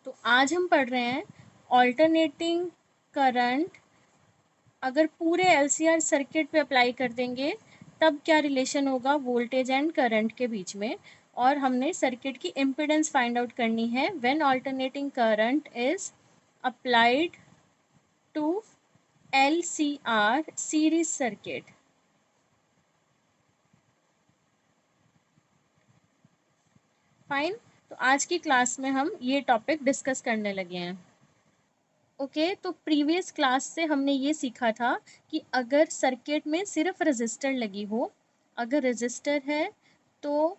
तो आज हम पढ़ रहे हैं ऑल्टरनेटिंग करंट। अगर पूरे एलसीआर सर्किट पे अप्लाई कर देंगे तब क्या रिलेशन होगा वोल्टेज एंड करंट के बीच में। और हमने सर्किट की इम्पीडेंस फाइंड आउट करनी है when alternating current is applied to LCR series circuit. Fine. तो आज की क्लास में हम ये टॉपिक डिस्कस करने लगे हैं। ओके तो प्रीवियस क्लास से हमने ये सीखा था कि अगर सर्किट में सिर्फ रजिस्टर लगी हो, अगर रजिस्टर है तो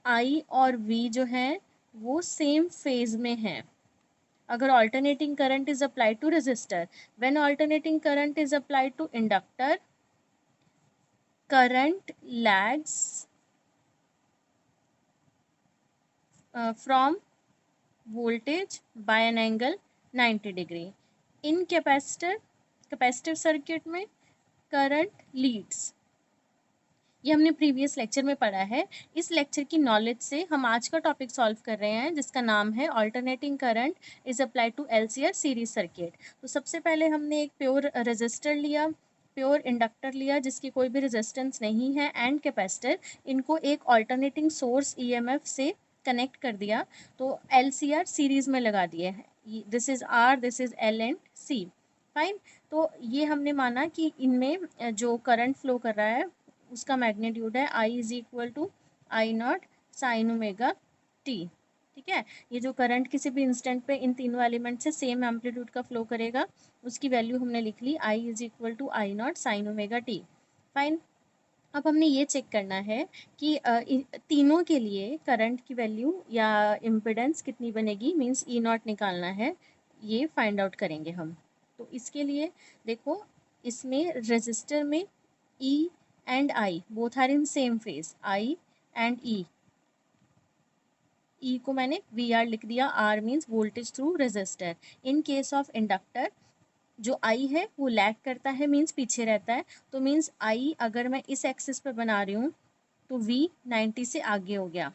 आई और वी जो है वो सेम फेज में है। अगर alternating current is applied to resistor, when alternating current is applied to inductor, current lags from voltage by an angle 90 degree. In capacitive circuit में करंट लीड्स। ये हमने प्रीवियस लेक्चर में पढ़ा है। इस लेक्चर की नॉलेज से हम आज का टॉपिक सॉल्व कर रहे हैं जिसका नाम है alternating current is applied to LCR series circuit. तो सबसे पहले हमने एक प्योर रेजिस्टर लिया, प्योर इंडक्टर लिया जिसकी कोई भी रेजिस्टेंस नहीं है, एंड कैपेसिटर। इनको एक ऑल्टरनेटिंग सोर्स ईएमएफ से कनेक्ट कर दिया, तो एलसीआर सीरीज में लगा दिए हैं। This is R, this is L and C. Fine. तो ये हमने माना कि इनमें जो करंट फ्लो कर रहा है उसका मैग्नीट्यूड है I is equal to I naught sine omega T. ठीक है, ये जो करंट किसी भी इंस्टेंट पे इन तीनों एलिमेंट से सेम एम्पलीट्यूड का फ्लो करेगा उसकी वैल्यू हमने लिख ली I is equal to I naught sine omega T. Fine. अब हमने ये चेक करना है कि तीनों के लिए करंट की वैल्यू या इम्पिडेंस कितनी बनेगी, मीन्स ई नॉट निकालना है। ये फाइंड आउट करेंगे हम। तो इसके लिए देखो, इसमें रजिस्टर में E and I both are in same phase, I and E. E को मैंने वी आर लिख दिया, R means voltage through resistor. In case of inductor जो आई है वो लैग करता है, मीन्स पीछे रहता है। तो मीन्स आई अगर मैं इस एक्सिस पे बना रही हूँ तो वी 90 से आगे हो गया,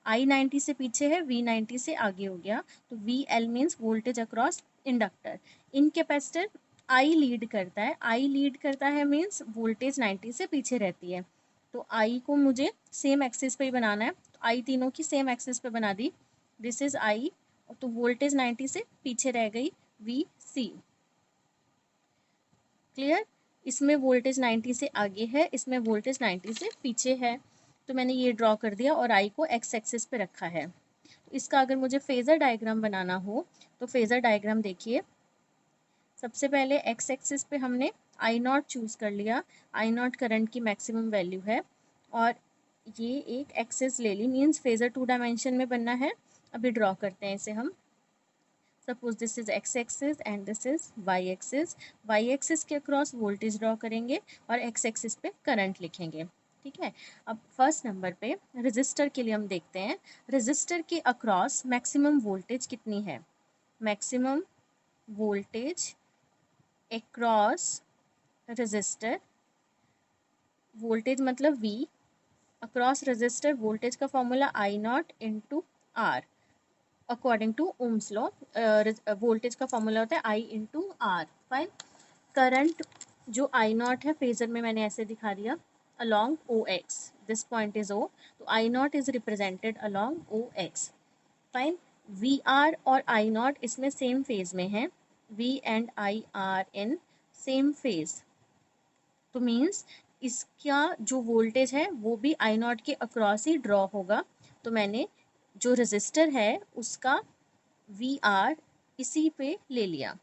आई 90 से पीछे है, वी 90 से आगे हो गया। तो V L means voltage across inductor. इन कैपेसिटर आई लीड करता है, आई लीड करता है मीन्स वोल्टेज 90 से पीछे रहती है। तो आई को मुझे सेम एक्सिस पे ही बनाना है, तो आई तीनों की सेम एक्सिस पे बना दी। दिस इज आई, तो वोल्टेज 90 से पीछे रह गई वी सी। क्लियर। इसमें वोल्टेज 90 से आगे है, इसमें वोल्टेज 90 से पीछे है। तो मैंने ये ड्रॉ कर दिया और आई को एक्स एक्सिस पे रखा है। तो इसका अगर मुझे फेज़र डायग्राम बनाना हो तो फेज़र डायग्राम देखिए। सबसे पहले एक्स एक्सिस पे हमने आई नॉट चूज़ कर लिया, आई नॉट करंट की मैक्सिमम वैल्यू है, और ये एक एक्सिस ले ली, मीन्स फेज़र 2 डायमेंशन में बनना है। अभी ड्रॉ करते हैं इसे हम। Suppose this is X axis and this is Y axis. Y axis के अक्रॉस वोल्टेज ड्रॉ करेंगे और एक्स एक्सिस पे करंट लिखेंगे। ठीक है। अब फर्स्ट नंबर पे रजिस्टर के लिए हम देखते हैं रजिस्टर के अक्रॉस मैक्सिमम वोल्टेज कितनी है। Maximum voltage across resistor, voltage मतलब V, अक्रॉस रजिस्टर वोल्टेज का formula I naught into R. According to Ohm's law voltage का फॉर्मूला होता है I into R. Fine. Current जो आई नॉट है फेजर में मैंने ऐसे दिखा दिया, along OX, this point is O, तो I naught is represented along OX. Fine. VR और I naught इसमें सेम फेज में है, V and I are in same phase. तो मीन्स इसका जो वोल्टेज है वो भी I naught के अक्रॉस ही ड्रॉ होगा। तो मैंने जो रजिस्टर है उसका VR इसी पे ले लिया,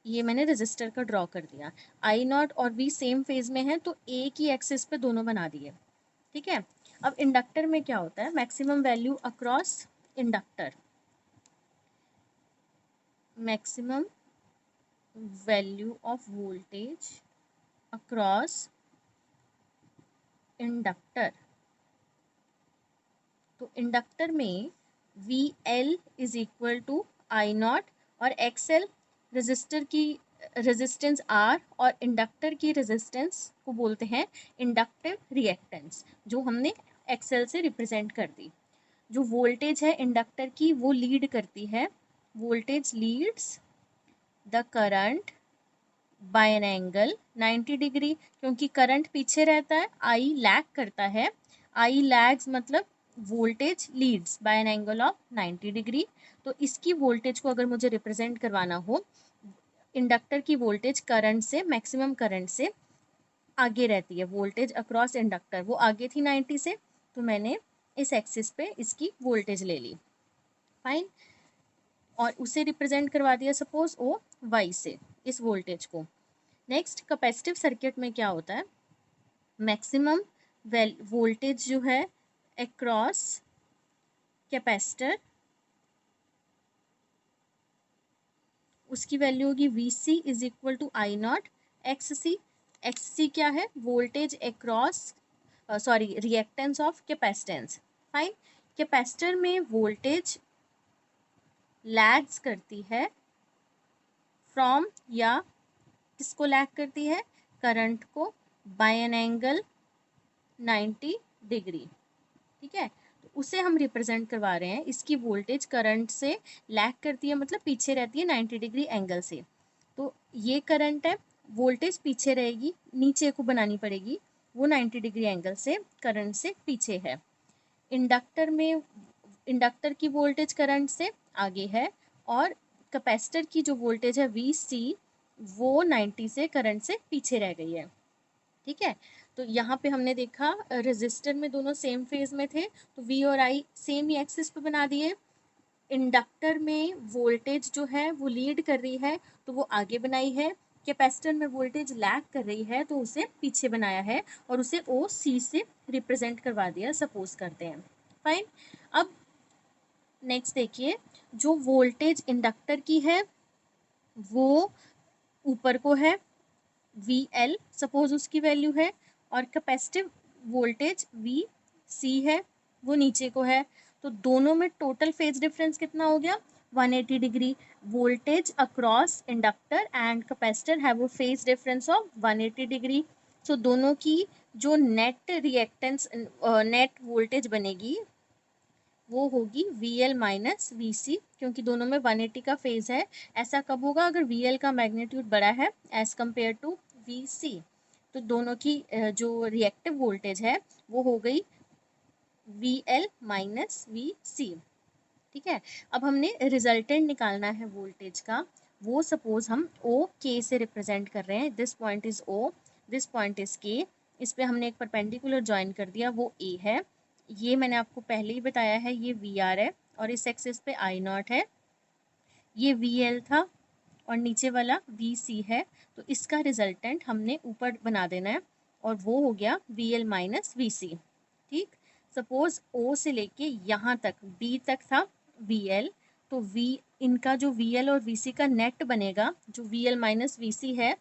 ये मैंने रजिस्टर का ड्रॉ कर दिया। आई नॉट और वी सेम फेज में है तो एक ही एक्सिस पे दोनों बना दिए। ठीक है। अब इंडक्टर में क्या होता है, maximum value across inductor, maximum value of voltage across inductor. तो इंडक्टर में V L is equal to I naught और एक्स एल रजिस्टर की रेजिस्टेंस आर और इंडक्टर की रेजिस्टेंस को बोलते हैं इंडक्टिव रिएक्टेंस, जो हमने एक्सएल से रिप्रेजेंट कर दी। जो वोल्टेज है इंडक्टर की वो लीड करती है, voltage Leeds the current by an angle 90 degree, क्योंकि करंट पीछे रहता है, आई लैग करता है, आई लैग्स मतलब voltage leads by an angle of 90 degree. तो इसकी वोल्टेज को अगर मुझे रिप्रेजेंट करवाना हो, इंडक्टर की वोल्टेज करंट से, मैक्सिमम करंट से आगे रहती है, वोल्टेज अक्रॉस इंडक्टर वो आगे थी 90 से, तो मैंने इस एक्सिस पे इसकी वोल्टेज ले ली, फाइन, और उसे रिप्रेजेंट करवा दिया सपोज ओ वाई से, इस वोल्टेज को। नेक्स्ट कैपेसिटिव सर्किट में क्या होता है, मैक्सिमम वोल्टेज जो है अक्रॉस कैपेसिटर, उसकी वैल्यू होगी V C is equal to I naught X C. X C क्या है, voltage across, sorry reactance of capacitance, fine. Capacitor में वोल्टेज लैग्स करती है फ्रॉम, या किसको लैग करती है, करंट को, बाय एन एंगल 90 डिग्री, ठीक है। तो उसे हम रिप्रेजेंट करवा रहे हैं, इसकी वोल्टेज करंट से लैग करती है, मतलब पीछे रहती है 90 डिग्री एंगल से। तो ये करंट है, वोल्टेज पीछे रहेगी, नीचे को बनानी पड़ेगी, वो 90 डिग्री एंगल से करंट से पीछे है। इंडक्टर में, इंडक्टर की वोल्टेज करंट से आगे है, और कैपेसिटर की जो वोल्टेज है वी सी वो 90 से करंट से पीछे रह गई है, ठीक है। तो यहाँ पे हमने देखा रेजिस्टर में दोनों सेम फेज में थे, तो वी और आई सेम ही एक्सिस पे बना दिए। इंडक्टर में वोल्टेज जो है वो लीड कर रही है, तो वो आगे बनाई है। कैपेसिटर में वोल्टेज लैग कर रही है, तो उसे पीछे बनाया है, और उसे ओ सी से रिप्रेजेंट करवा दिया, सपोज करते हैं, फाइन। अब नेक्स्ट देखिए, जो वोल्टेज इंडक्टर की है वो ऊपर को है, वी एल सपोज उसकी वैल्यू है, और कैपेसिटिव वोल्टेज वी सी है, वो नीचे को है। तो दोनों में टोटल फेज डिफरेंस कितना हो गया, 180 degree. Voltage across inductor and capacitor have a phase difference of 180 degree. So दोनों की जो नेट रिएक्टेंस, नेट वोल्टेज बनेगी वो होगी वी एल माइनस वी सी, क्योंकि दोनों में 180 का फेज है। ऐसा कब होगा, अगर वी एल का मैग्नीट्यूड बड़ा है एज कम्पेयर टू वी सी। तो दोनों की जो रिएक्टिव वोल्टेज है वो हो गई we L minus V C, ठीक है। अब हमने रिजल्टेंट निकालना है वोल्टेज का, वो सपोज हम ओ के से रिप्रेजेंट कर रहे हैं, this point is O, this point is K, इस पे हमने एक परपेंडिकुलर ज्वाइन कर दिया, वो ए है। ये मैंने आपको पहले ही बताया है, ये वी आर है, और इस एक्सिस पे आई नॉट है, ये वी एल था, और नीचे वाला वी सी है। तो इसका रिजल्टेंट हमने ऊपर बना देना है, और वो हो गया V L minus V C, ठीक। सपोज ओ से लेके यहाँ तक बी तक था वी एल, तो वी, इनका जो वी एल और वी सी का नेट बनेगा, जो we L minus V C है,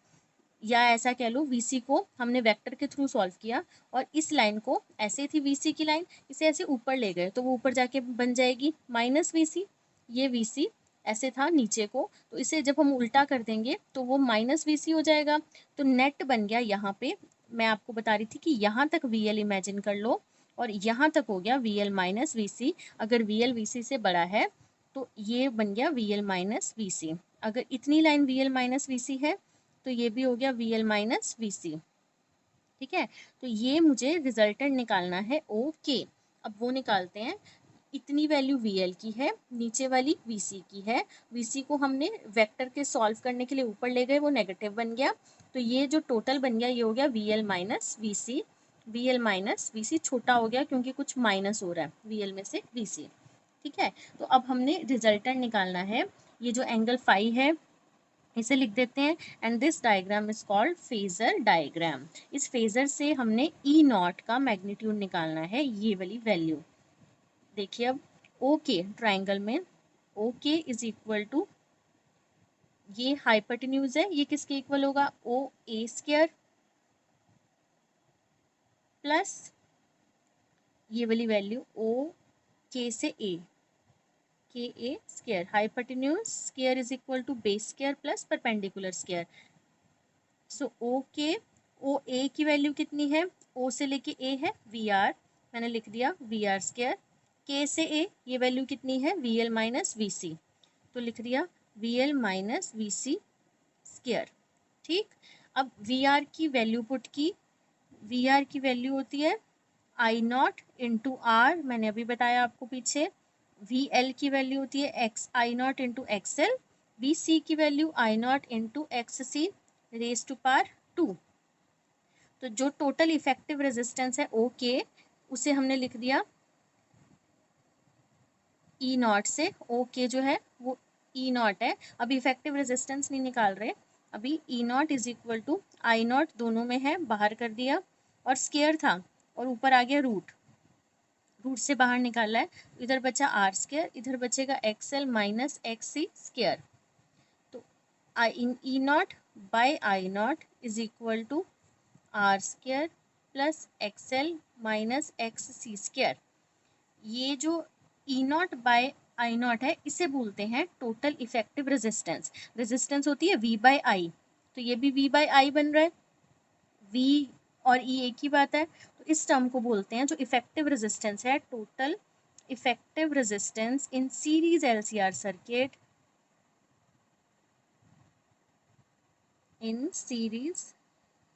या ऐसा कह लो वी सी को हमने वेक्टर के थ्रू सॉल्व किया, और इस लाइन को, ऐसे थी वी सी की लाइन, इसे ऐसे ऊपर ले गए, तो वो ऊपर जाके बन जाएगी माइनस वी सी। ये वी सी ऐसे था नीचे को, तो इसे जब हम उल्टा कर देंगे तो वो माइनस वी सी हो जाएगा। तो नेट बन गया यहाँ पे, मैं आपको बता रही थी कि यहाँ तक वी एल इमेजिन कर लो, और यहाँ तक हो गया V L minus V C. अगर वी एल वी सी से बड़ा है तो ये बन गया V L minus V C. अगर इतनी line V L minus V C है तो ये भी हो गया V L minus V C, ठीक है। तो ये मुझे रिजल्टेंट निकालना है ओ के। अब वो निकालते हैं, इतनी वैल्यू वी एल की है, नीचे वाली वी सी की है। वी सी को हमने वेक्टर के सॉल्व करने के लिए ऊपर ले गए, वो नेगेटिव बन गया, तो ये जो टोटल बन गया ये हो गया V L minus V C. V L minus V C छोटा हो गया क्योंकि कुछ माइनस हो रहा है वी एल में से वी सी, ठीक है। तो अब हमने रिजल्टेंट निकालना है, ये जो एंगल फाई है इसे लिख देते हैं, and this diagram is called phasor diagram. इस फेजर से हमने ई नॉट का मैग्नीट्यूड निकालना है, ये वाली वैल्यू। देखिए अब ओ के ट्राइंगल में ओ के इज इक्वल टू, ये हाइपोटेन्यूज है, ये किसके इक्वल होगा, ओ ए स्क्वायर प्लस ये वाली वैल्यू ओ के से A, K A square, hypotenuse square is equal to base square plus perpendicular square. So O K, O A की वैल्यू कितनी है, ओ से लेके ए है वी आर, मैंने लिख दिया वी आर स्क्वायर, K से A ये वैल्यू कितनी है VL माइनस VC, तो लिख दिया VL माइनस VC स्क्वायर। ठीक, अब VR की वैल्यू पुट की, VR की वैल्यू होती है I नॉट इंटू R, मैंने अभी बताया आपको पीछे। VL की वैल्यू होती है X I naught into XL, VC की value I naught into XC raise to power 2। तो जो टोटल इफेक्टिव रेजिस्टेंस है OK उसे हमने लिख दिया E नॉट से, OK जो है वो E नॉट है, अभी इफेक्टिव रेजिस्टेंस नहीं निकाल रहे, अभी E naught is equal to I naught, दोनों में है बाहर कर दिया, और स्क्वायर था और ऊपर आ गया रूट, रूट से बाहर निकाला है, इधर बचा R स्क्वायर, इधर बचेगा XL माइनस XC स्क्वायर। तो E naught by I naught is equal to R square plus XL minus XC square. ये जो E naught by I naught है इसे बोलते हैं टोटल इफेक्टिव रेजिस्टेंस। रेजिस्टेंस होती है V बाय I, तो ये भी V बाय I बन रहा है, V और E एक ही बात है, तो इस टर्म को बोलते हैं जो इफेक्टिव रेजिस्टेंस है, total effective resistance in series LCR circuit, in series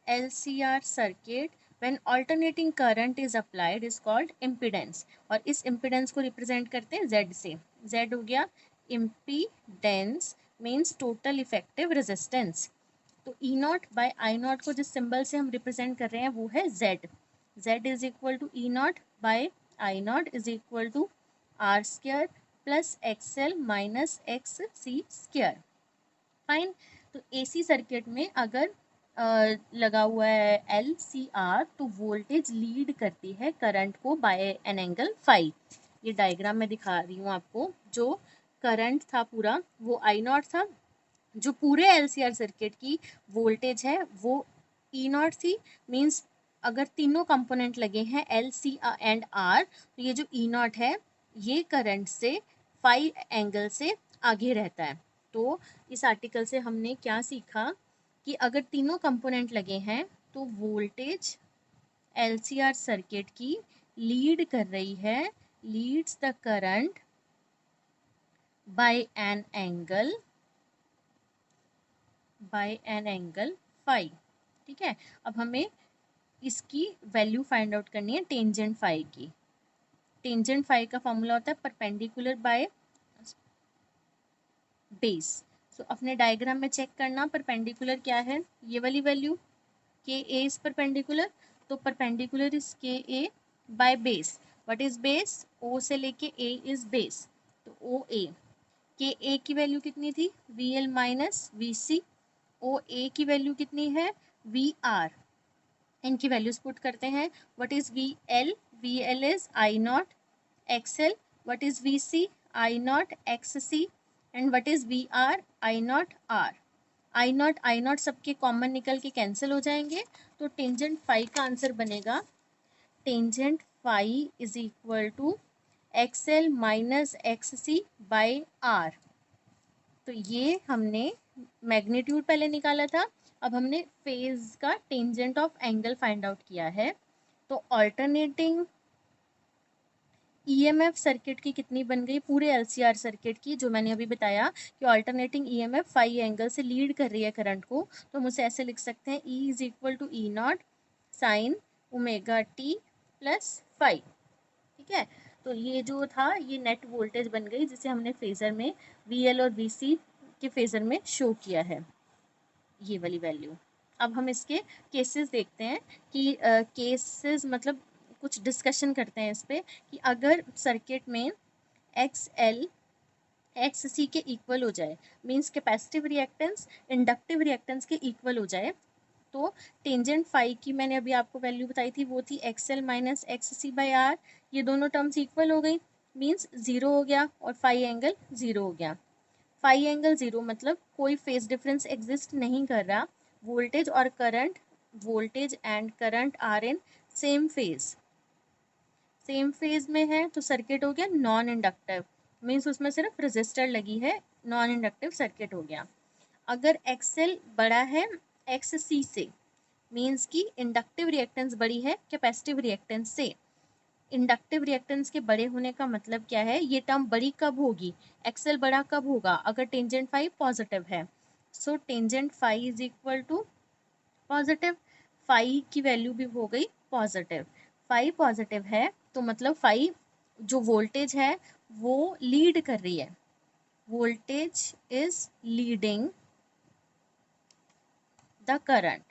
LCR circuit when alternating current is applied is called impedance, और इस impedance को रिप्रेजेंट करते हैं Z से, Z हो गया impedance means total effective resistance। तो E naught by I naught को जिस सिंबल से हम रिप्रेजेंट कर रहे हैं वो है Z, Z is equal to E naught by I naught is equal to R square plus XL minus XC square. Fine, तो AC सर्किट में अगर लगा हुआ है LCR तो वोल्टेज लीड करती है करंट को बाय एन एंगल फाई। ये डायग्राम में दिखा रही हूँ आपको, जो करंट था पूरा वो I नॉट था, जो पूरे LCR सर्किट की वोल्टेज है वो E नॉट थी, मीन्स अगर तीनों कंपोनेंट लगे हैं LC एंड R, तो ये जो E नॉट है ये करंट से फाई एंगल से आगे रहता है। तो इस आर्टिकल से हमने क्या सीखा कि अगर तीनों कंपोनेंट लगे हैं तो वोल्टेज LCR सर्किट की लीड कर रही है, leads the current by an angle phi. ठीक है, अब हमें इसकी वैल्यू फाइंड आउट करनी है टेंजेंट फाई की। टेंजेंट फाई का फॉर्मूला होता है परपेंडिकुलर बाय बेस। सो अपने डायग्राम में चेक करना परपेंडिकुलर क्या है, ये वाली value K A is perpendicular, तो perpendicular is K A by base. What is base, O से लेके ए इज बेस, तो ओ ए, के ए की वैल्यू कितनी थी V L minus V C, O A की वैल्यू कितनी है वी आर, इनकी वैल्यूज पुट करते हैं। What is V L is I naught X L, what is V C I naught X C, and what is V R I naught R. I naught सबके common निकल के cancel हो जाएंगे, तो tangent phi का answer बनेगा tangent phi is equal to X L minus X C by R. तो ये हमने मैग्नीट्यूड पहले निकाला था, अब हमने फेज का tangent of angle find out किया है। तो ऑल्टरनेटिंग ईएमएफ सर्किट की कितनी बन गई पूरे एलसीआर सर्किट की, जो मैंने अभी बताया कि ऑल्टरनेटिंग ईएमएफ फाई एंगल से लीड कर रही है करंट को, तो हम उसे ऐसे लिख सकते हैं E is equal to E naught sine omega T plus phi. ठीक है, तो ये जो था ये नेट वोल्टेज बन गई जिसे हमने फेजर में वी एल और वी सी के फेजर में शो किया है, ये वाली वैल्यू। अब हम इसके केसेस देखते हैं कि केसेस मतलब कुछ डिस्कशन करते हैं इस पर कि अगर सर्किट में एक्स एल एक्स सी के इक्वल हो जाए, means capacitive reactance inductive reactance के इक्वल हो जाए, तो टेंजेंट फाई की मैंने अभी आपको वैल्यू बताई थी वो थी X L minus X C by R, ये दोनों टर्म्स इक्वल हो गई, मीन्स ज़ीरो हो गया और फाई एंगल ज़ीरो हो गया। फाई एंगल ज़ीरो मतलब कोई फेज डिफरेंस एग्जिस्ट नहीं कर रहा, वोल्टेज और current, voltage and current are in same phase, same phase में है, तो सर्किट हो गया नॉन इंडक्टिव, मीन्स उसमें सिर्फ रजिस्टर लगी है, नॉन इंडक्टिव सर्किट हो गया। अगर एक्सएल बड़ा है एक्स सी से, मीन्स की इंडक्टिव रिएक्टेंस बड़ी है कैपेसिटिव रिएक्टेंस से, इंडक्टिव रिएक्टेंस के बड़े होने का मतलब क्या है, ये टर्म बड़ी कब होगी, एक्सेल बड़ा कब होगा, अगर टेंजेंट फाई पॉजिटिव है। So tangent phi is equal to positive, phi की वैल्यू भी हो गई पॉजिटिव, फाई पॉजिटिव है तो मतलब फाई जो वोल्टेज है वो लीड कर रही है, voltage is leading the current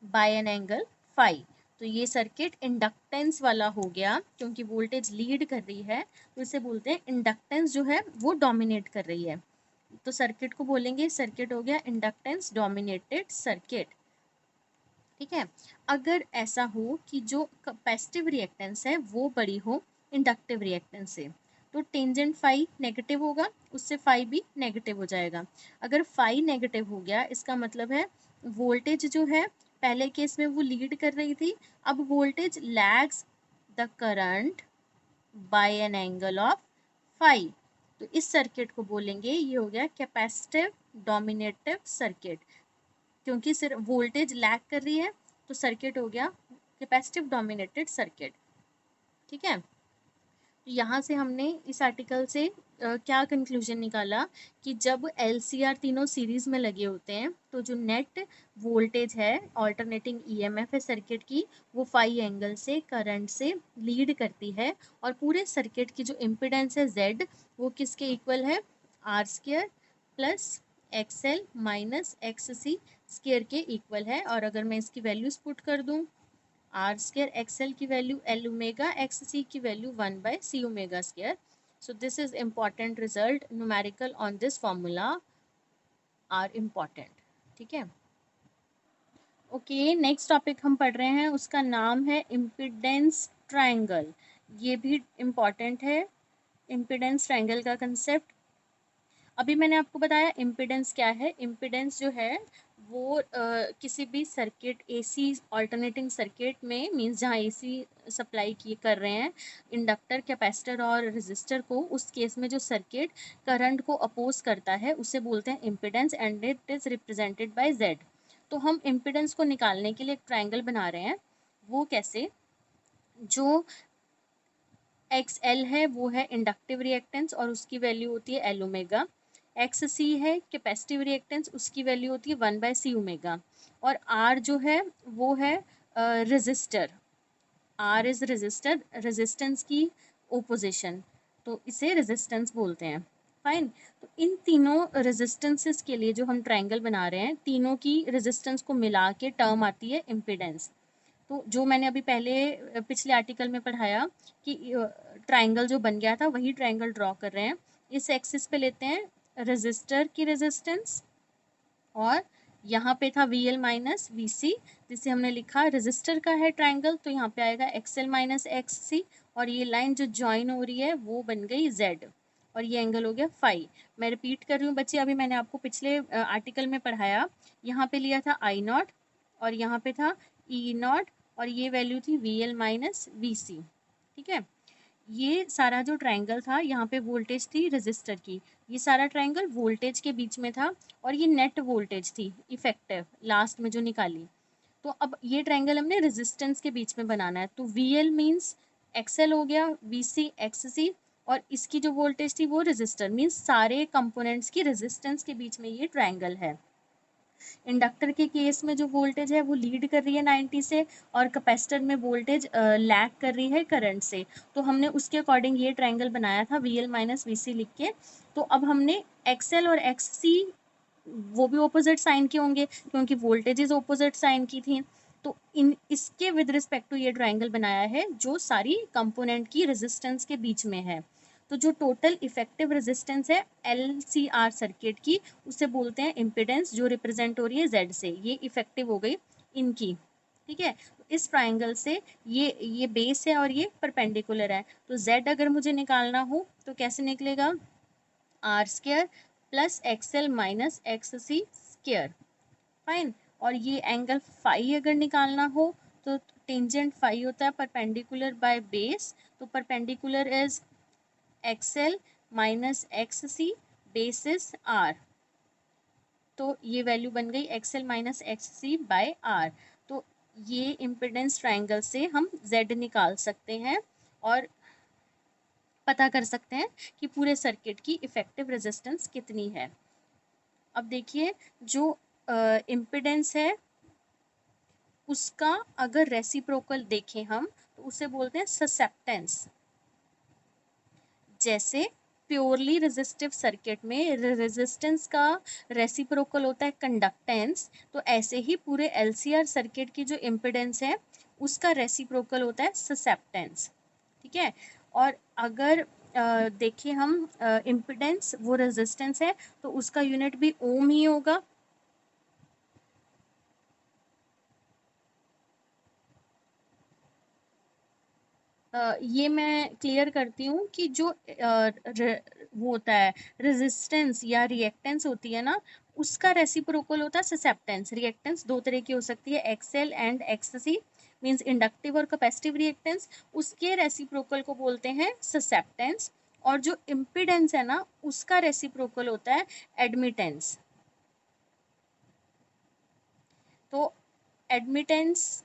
by an angle phi. तो ये सर्किट इंडक्टेंस वाला हो गया, क्योंकि वोल्टेज लीड कर रही है तो इसे बोलते हैं इंडक्टेंस जो है वो डोमिनेट कर रही है। तो सर्किट को बोलेंगे, सर्किट हो गया इंडक्टेंस डोमिनेटेड सर्किट। ठीक है, अगर ऐसा हो कि जो कैपेसिटिव रिएक्टेंस है वो बड़ी हो इंडक्टिव रिएक्टेंस से, तो टेंजेंट फाई नेगेटिव होगा, उससे फाई भी नेगेटिव हो जाएगा। अगर फाई नेगेटिव हो गया इसका मतलब है वोल्टेज जो है पहले केस में वो लीड कर रही थी, अब voltage lags the current by an angle of phi. तो इस सर्किट को बोलेंगे ये हो गया कैपेसिटिव डोमिनेटिव सर्किट, क्योंकि सिर्फ वोल्टेज लैग कर रही है तो सर्किट हो गया कैपेसिटिव डोमिनेटेड सर्किट। ठीक है, तो यहाँ से हमने इस आर्टिकल से क्या कंक्लूजन निकाला कि जब LCR तीनों सीरीज में लगे होते हैं तो जो नेट वोल्टेज है ऑल्टरनेटिंग EMF है सर्किट की, वो फाई एंगल से करंट से लीड करती है, और पूरे सर्किट की जो इम्पिडेंस है Z वो किसके इक्वल है, R² plus XL minus XC square के इक्वल है। और अगर मैं इसकी वैल्यूज पुट कर दूँ, R² XL की वैल्यू L ओमेगा, XC की value 1/C omega square. So this is important result, numerical on this formula are important। ठीक है, ओके नेक्स्ट टॉपिक हम पढ़ रहे हैं उसका नाम है इम्पिडेंस ट्रायंगल। ये भी इम्पॉर्टेंट है, इम्पिडेंस ट्रायंगल का कंसेप्ट। अभी मैंने आपको बताया इम्पिडेंस क्या है, इम्पिडेंस जो है वो किसी भी सर्किट AC ऑल्टरनेटिंग सर्किट में मींस जहाँ AC सप्लाई की कर रहे हैं इंडक्टर कैपेसिटर और रेजिस्टर को, उस केस में जो सर्किट करंट को अपोज करता है उसे बोलते हैं impedance and it is represented by Z। तो हम इम्पिडेंस को निकालने के लिए एक ट्रायंगल बना रहे हैं, वो कैसे, जो XL है वो है इंडक्टिव रिएक्टेंस और उसकी वैल्यू होती है L ओमेगा, XC है कैपेसिटिव रिएक्टेंस उसकी वैल्यू होती है 1/C ओमेगा, और R जो है वो है resistor, R is resistor, resistance की ओपोजिशन, तो इसे रेजिस्टेंस बोलते हैं। फाइन, तो इन तीनों रेजिस्टेंसेस के लिए जो हम ट्रायंगल बना रहे हैं तीनों की रेजिस्टेंस को मिला के टर्म आती है इम्पिडेंस। तो जो मैंने अभी पहले पिछले आर्टिकल में पढ़ाया कि ट्रायंगल जो बन गया था वही ट्रायंगल ड्रॉ कर रहे हैं। इस एक्सिस पे लेते हैं रेजिस्टर की रेजिस्टेंस, और यहाँ पे था VL माइनस VC, जिसे हमने लिखा रेजिस्टर का है ट्रायंगल तो यहाँ पे आएगा XL माइनस XC, और ये लाइन जो ज्वाइन हो रही है वो बन गई Z, और ये एंगल हो गया फाई। मैं रिपीट कर रही हूँ बच्चे, अभी मैंने आपको पिछले आर्टिकल में पढ़ाया, यहाँ पे लिया था I0 और यहाँ पे था E0, और ये वैल्यू थी VL माइनस VC। ठीक है, ये सारा जो ट्रायंगल था यहाँ पे वोल्टेज थी रेजिस्टर की, ये सारा ट्रायंगल वोल्टेज के बीच में था, और ये नेट वोल्टेज थी इफेक्टिव लास्ट में जो निकाली। तो अब ये ट्रायंगल हमने रेजिस्टेंस के बीच में बनाना है, तो VL मीन्स XL हो गया, VC XC, और इसकी जो वोल्टेज थी वो रेजिस्टर मीन्स सारे कंपोनेंट्स की रेजिस्टेंस के बीच में ये ट्रायंगल है। इंडक्टर के केस में जो वोल्टेज है वो लीड कर रही है 90 से, और कैपेसिटर में वोल्टेज लैग कर रही है करंट से, तो हमने उसके अकॉर्डिंग ये ट्रायंगल बनाया था VL माइनस VC लिख के। तो अब हमने XL और XC वो भी ऑपोजिट साइन के होंगे क्योंकि वोल्टेजेस ऑपोजिट साइन की थी, तो इन इसके विद रिस्पेक्ट टू ये ट्रायंगल बनाया है जो सारी कंपोनेंट की रेजिस्टेंस के बीच में है। तो जो टोटल इफेक्टिव रेजिस्टेंस है LCR सर्किट की उसे बोलते हैं इम्पिडेंस, जो रिप्रेजेंट हो रही है Z से, ये इफेक्टिव हो गई इनकी। ठीक है, इस ट्रायंगल से ये बेस है और ये परपेंडिकुलर है, तो Z अगर मुझे निकालना हो तो कैसे निकलेगा, R² plus XL minus XC square. Fine, और ये एंगल फाई अगर निकालना हो तो टेंजेंट फाई होता है परपेंडिकुलर बाय बेस, तो perpendicular is XL minus XC basis R, तो ये वैल्यू बन गई XL minus XC by R। तो ये इम्पिडेंस ट्रायंगल से हम Z निकाल सकते हैं और पता कर सकते हैं कि पूरे सर्किट की इफेक्टिव रेजिस्टेंस कितनी है। अब देखिए, जो इम्पिडेंस है उसका अगर रेसिप्रोकल देखें हम तो उसे बोलते हैं ससेप्टेंस। जैसे प्योरली रेजिस्टिव सर्किट में रेजिस्टेंस का रेसिप्रोकल होता है कंडक्टेंस, तो ऐसे ही पूरे LCR सर्किट की जो इम्पिडेंस है उसका रेसिप्रोकल होता है ससेप्टेंस। ठीक है, और अगर देखिए हम इम्पिडेंस वो रेजिस्टेंस है तो उसका यूनिट भी ओम ही होगा। ये मैं क्लियर करती हूँ कि जो वो होता है रेजिस्टेंस या रिएक्टेंस होती है ना, उसका रेसिप्रोकल होता है ससेप्टेंस। रिएक्टेंस दो तरह की हो सकती है, XL and XC, means inductive और कैपेसिटिव रिएक्टेंस। उसके रेसिप्रोकल को बोलते हैं ससेप्टेंस। और जो इम्पिडेंस है ना उसका रेसिप्रोकल होता है एडमिटेंस। तो एडमिटेंस,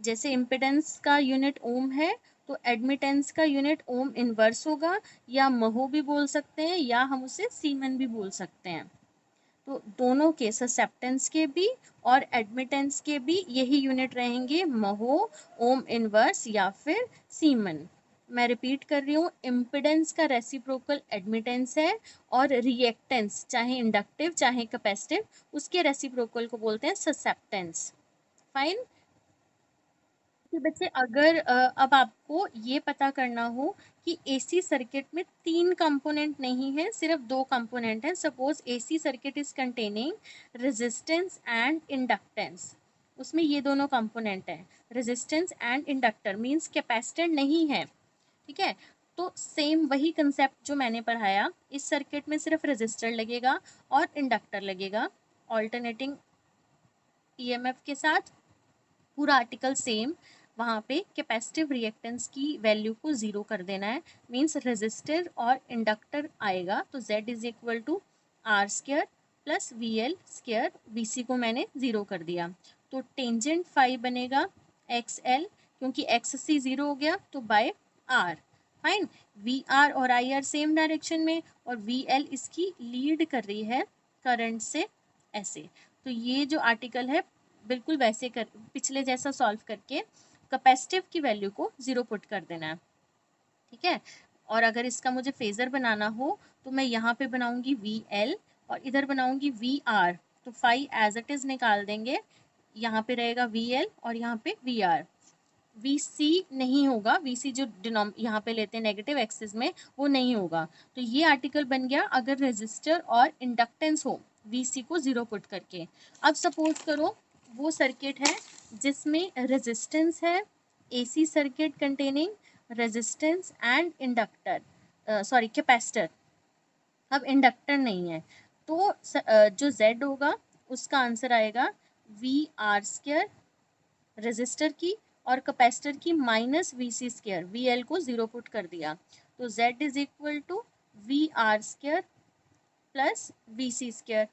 जैसे इम्पिडेंस का यूनिट ओम है तो एडमिटेंस का यूनिट ओम इनवर्स होगा, या महो भी बोल सकते हैं या हम उसे सीमन भी बोल सकते हैं। तो दोनों के ससेप्टेंस के भी और एडमिटेंस के भी यही यूनिट रहेंगे, महो, ओम इनवर्स या फिर सीमन। मैं रिपीट कर रही हूँ, इम्पिडेंस का रेसिप्रोकल एडमिटेंस है और रिएक्टेंस चाहे इंडक्टिव चाहे कैपेसिटिव उसके रेसिप्रोकल को बोलते हैं ससेप्टेंस। फाइन। कि बच्चे अगर अब आपको ये पता करना हो कि एसी सर्किट में 3 कंपोनेंट नहीं है, सिर्फ 2 कंपोनेंट है। Suppose AC circuit is containing resistance and inductance, उसमें ये दोनों कंपोनेंट है, resistance and inductor, means capacitor नहीं है। ठीक है, तो सेम वही कंसेप्ट जो मैंने पढ़ाया, इस सर्किट में सिर्फ रेजिस्टर लगेगा और इंडक्टर लगेगा ऑल्टरनेटिंग ईएमएफ के साथ। पूरा आर्टिकल सेम, वहाँ पे कैपेसिटिव रिएक्टेंस की वैल्यू को ज़ीरो कर देना है, मीन्स रेजिस्टर और इंडक्टर आएगा तो Z is equal to R square plus V L square, V C को मैंने ज़ीरो कर दिया तो टेंजेंट फाई बनेगा एक्स एल, क्योंकि एक्स सी ज़ीरो हो गया तो by R. Fine, V R और आई आर सेम डायरेक्शन में और वी एल इसकी लीड कर रही है करंट से ऐसे। तो ये जो आर्टिकल है बिल्कुल वैसे कर, पिछले जैसा सॉल्व करके कैपेसिटिव की वैल्यू को 0 पुट कर देना है। ठीक है, और अगर इसका मुझे फेजर बनाना हो तो मैं यहाँ पे बनाऊंगी VL और इधर बनाऊंगी VR, तो फाई एज इट इज निकाल देंगे। यहाँ पे रहेगा VL और यहाँ पे VR। VC नहीं होगा, VC जो यहाँ पे लेते हैं नेगेटिव एक्सिस में वो नहीं होगा। तो ये आर्टिकल बन गया अगर रेजिस्टर और इंडक्टेंस हो VC को 0 पुट करके। अब सपोज करो वो सर्किट है जिसमें रेजिस्टेंस है, AC circuit containing resistance and inductor, sorry capacitor, अब इंडक्टर नहीं है, तो जो Z होगा उसका आंसर आएगा VR स्क्र रेजिस्टर की और कैपेसिटर की माइनस VC स्क्र, VL को 0 पुट कर दिया तो Z is equal to VR square plus VC square.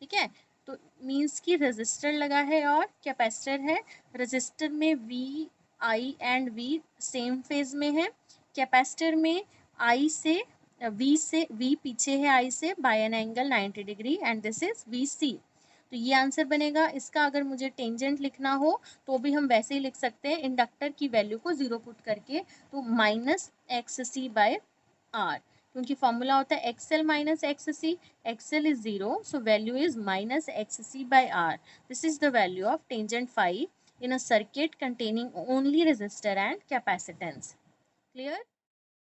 ठीक है, तो मीन्स कि रेजिस्टर लगा है और कैपेसिटर है। रेजिस्टर में V I and V same phase में है, कैपेसिटर में I से V पीछे है I से by an angle 90 degree and this is VC। तो ये आंसर बनेगा इसका। अगर मुझे टेंजेंट लिखना हो तो भी हम वैसे ही लिख सकते हैं, इंडक्टर की वैल्यू को 0 पुट करके, तो माइनस XC बाय R, क्योंकि फॉर्मूला होता है XL minus XC, XL is 0, so value is minus XC by R. This is the value of tangent phi in a circuit containing only resistor and capacitance. Clear?